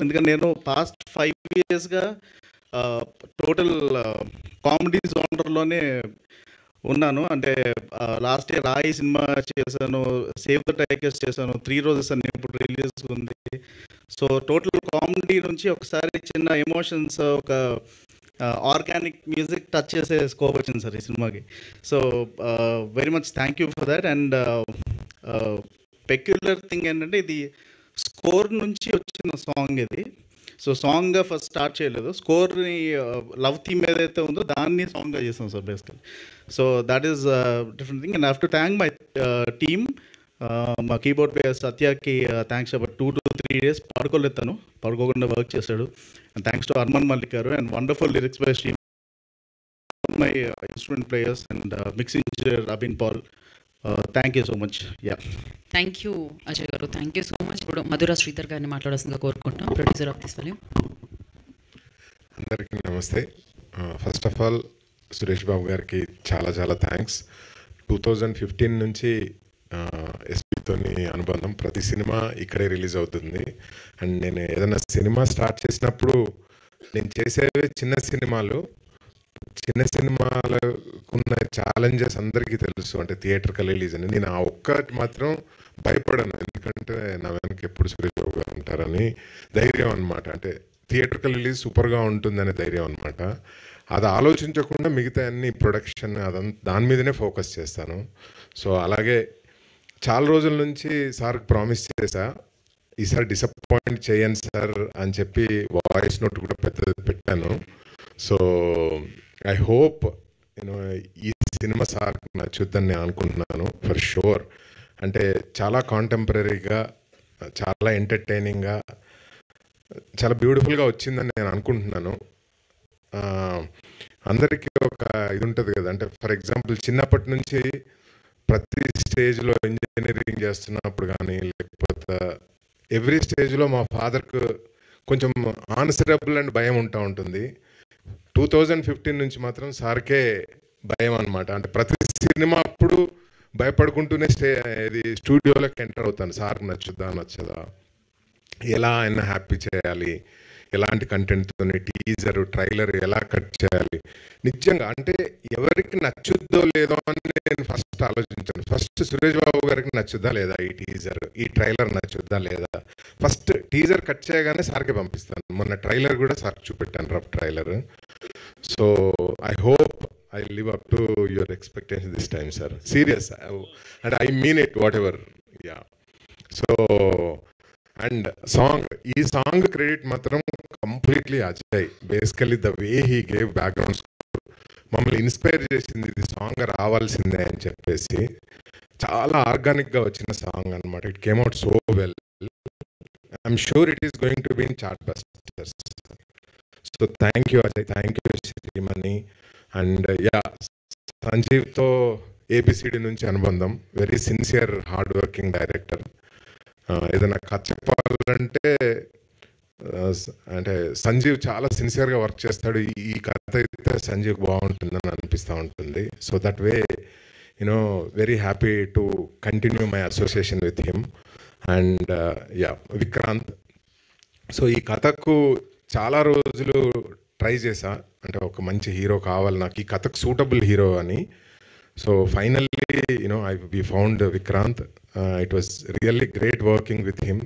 ఎందుకంటే నేను పాస్ట్ 5 ఇయర్స్గా టోటల్ కామెడీ జోనర్లోనే ఉన్నాను. అంటే లాస్ట్ ఇయర్ రాయి సినిమా చేశాను, సేవ్ ద టైగర్స్ చేశాను, 3 రోజెస్ అని ఇప్పుడు రిలీజ్ ఉంది. సో టోటల్ కామెడీ నుంచి ఒకసారి చిన్న ఎమోషన్స్, ఒక ఆర్గానిక్ మ్యూజిక్ టచ్ చేసే స్కోప్ వచ్చింది సార్ ఈ సినిమాకి. So very much thank you for that. And peculiar thing ఏంటంటే ఇది స్కోర్ నుంచి వచ్చిన సాంగ్ ఇది. సో సాంగ్గా ఫస్ట్ స్టార్ట్ చేయలేదు, స్కోర్ని లవ్ థీమ్ ఏదైతే ఉందో దాన్ని సాంగ్గా చేసాం sir basically. So that is different thing. And have to thank my team. మా keyboard player Satyaki thanks. About 2 to 3 days పడుకోలేదు, తను పడుకోకుండా వర్క్ చేశాడు. And thanks to Armaan Malik garu and wonderful lyrics by Sri, my instrument players and mixing engineer Abhin Paul. Thank you so much. Yeah, thank you Ajay garu, thank you so much. ఇప్పుడు మధురా శ్రీధర్ గారిని మాట్లాడాల్సిందిగా కోరుకుంటాం, producer of this film. అందరికీ నమస్తే. First of all Suresh Babu గారికి చాలా చాలా thanks. 2015 నుంచి ఎస్పీతోని అనుబంధం, ప్రతి సినిమా ఇక్కడే రిలీజ్ అవుతుంది. అండ్ నేను ఏదైనా సినిమా స్టార్ట్ చేసినప్పుడు నేను చేసేవే చిన్న సినిమాలు. చిన్న సినిమాలకున్న ఛాలెంజెస్ అందరికీ తెలుసు, అంటే థియేటర్కి రిలీజ్ అని. నేను ఆ ఒక్కటి మాత్రం భయపడను, ఎందుకంటే నా వెనక ఎప్పుడు సురేష్ బాబు గారు ఉంటారని ధైర్యం అనమాట. అంటే థియేటర్కి రిలీజ్ సూపర్గా ఉంటుందనే ధైర్యం అనమాట. అది ఆలోచించకుండా మిగతా అన్ని ప్రొడక్షన్ అదంతా దాని మీదనే ఫోకస్ చేస్తాను. సో అలాగే చాలా రోజుల నుంచి సార్కి ప్రామిస్ చేశా, ఈసారి డిసప్పాయింట్ చేయను సార్ అని చెప్పి వాయిస్ నోట్ కూడా పెట్టాను. సో ఐ హోప్ యూనో ఈ సినిమా సార్కి నచ్చుద్దని నేను అనుకుంటున్నాను ఫర్ షూర్. అంటే చాలా కాంటెంపరీగా, చాలా ఎంటర్టైనింగ్గా, చాలా బ్యూటిఫుల్గా వచ్చిందని నేను అనుకుంటున్నాను. అందరికీ ఒక ఇది ఉంటుంది కదా, అంటే ఫర్ ఎగ్జాంపుల్ చిన్నప్పటి నుంచి ప్రతి స్టేజ్లో ఇంజనీరింగ్ చేస్తున్నప్పుడు కానీ, లేకపోతే ఎవ్రీ స్టేజ్లో మా ఫాదర్కు కొంచెం ఆన్సరబుల్ అండ్ భయం ఉంటుంది. 2015 నుంచి మాత్రం సార్కే భయం అనమాట. అంటే ప్రతి సినిమా అప్పుడు భయపడుకుంటూనే ఇది స్టూడియోలోకి ఎంటర్ అవుతాను. సార్కి నచ్చుద్దా నచ్చదా, ఎలా ఆయన హ్యాపీ చేయాలి, ఎలాంటి కంటెంట్తో, టీజర్ ట్రైలర్ ఎలా కట్ చేయాలి. నిజంగా అంటే ఎవరికి నచ్చుద్దో లేదో అని నేను ఫస్ట్ ఆలోచించాను. ఫస్ట్ సురేష్ బాబు గారికి నచ్చుద్దా లేదా ఈ టీజర్, ఈ ట్రైలర్ నచ్చుద్దా లేదా, ఫస్ట్ టీజర్ కట్ చేయగానే సార్కి పంపిస్తాను. మొన్న ట్రైలర్ కూడా సార్కి చూపెట్టాను, rough trailer. So I hope I live up to your expectation this time sir, serious and I mean it whatever. Yeah, so and ఈ సాంగ్ క్రెడిట్ మాత్రం completely Ajay. Basically the way he gave background score మమ్మల్ని inspire చేసింది, ఇది song రావాల్సిందే అని చెప్పేసి. చాలా ఆర్గానిక్గా వచ్చిన సాంగ్ అనమాట. It came out so well. I'm sure it is going to be in chart busters. So thank you Ajay, thank you Srimani. And yeah, సంజీవ్తో ఏబిసిడి నుంచి అనుబంధం. Very sincere hard working director. ఏదైనా కథ చెప్పాలంటే అంటే సంజీవ్ చాలా సిన్సియర్గా వర్క్ చేస్తాడు. ఈ కథ అయితే సంజీవ్ బాగుంటుందని అనిపిస్తూ ఉంటుంది. So that way you know very happy to continue my association with him. And yeah, Vikrant. So ఈ కథకు చాలా రోజులు ట్రై చేశా, అంటే ఒక మంచి హీరో కావాలి నాకు, ఈ కథకు సూటబుల్ హీరో అని. So finally you know we found Vikrant. It was really great working with him.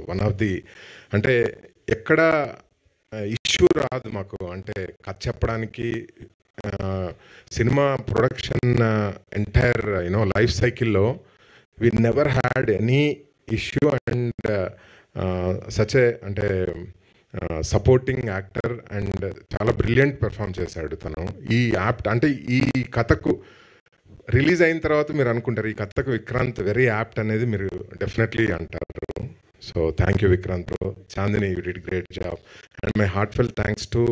One of the, అంటే ఎక్కడ ఇష్యూ రాదు మాకు, అంటే కథ చెప్పడానికి. Cinema production entire you know life సైకిల్లో we never had any issue. And such a అంటే సపోర్టింగ్ యాక్టర్ అండ్ చాలా బ్రిలియంట్ పెర్ఫామ్ చేశాడు తను. ఈ యాప్ట్ అంటే ఈ కథకు రిలీజ్ అయిన తర్వాత మీరు అనుకుంటారు ఈ కథకు విక్రాంత్ వెరీ యాప్ట్ అనేది మీరు డెఫినెట్లీ అంటారు. So thank you Vikrant bro. Chandini, you did great job. And my heartfelt thanks to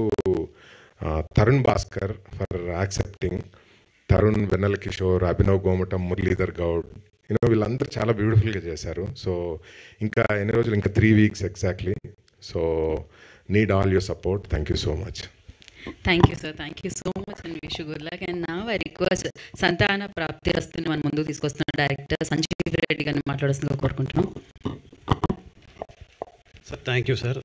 Tarun Bhaskar for accepting. Tarun, Vennela Kishore, Abhinav Gomatam, Muralidhar Goud, you know వీళ్ళందరూ చాలా బ్యూటిఫుల్గా చేశారు. సో ఇంకా ఎన్ని రోజులు, ఇంకా 3 weeks exactly. So need all your support. Thank you so much. Thank you sir, thank you so much and wish good luck. And నా request, సంతాన ప్రాప్తి వస్తుంది మన ముందుకు తీసుకొస్తున్న డైరెక్టర్ సంజీవ్ రెడ్డి గారిని మాట్లాడాల్సిందిగా కోరుకుంటున్నాం. Sir thank you sir.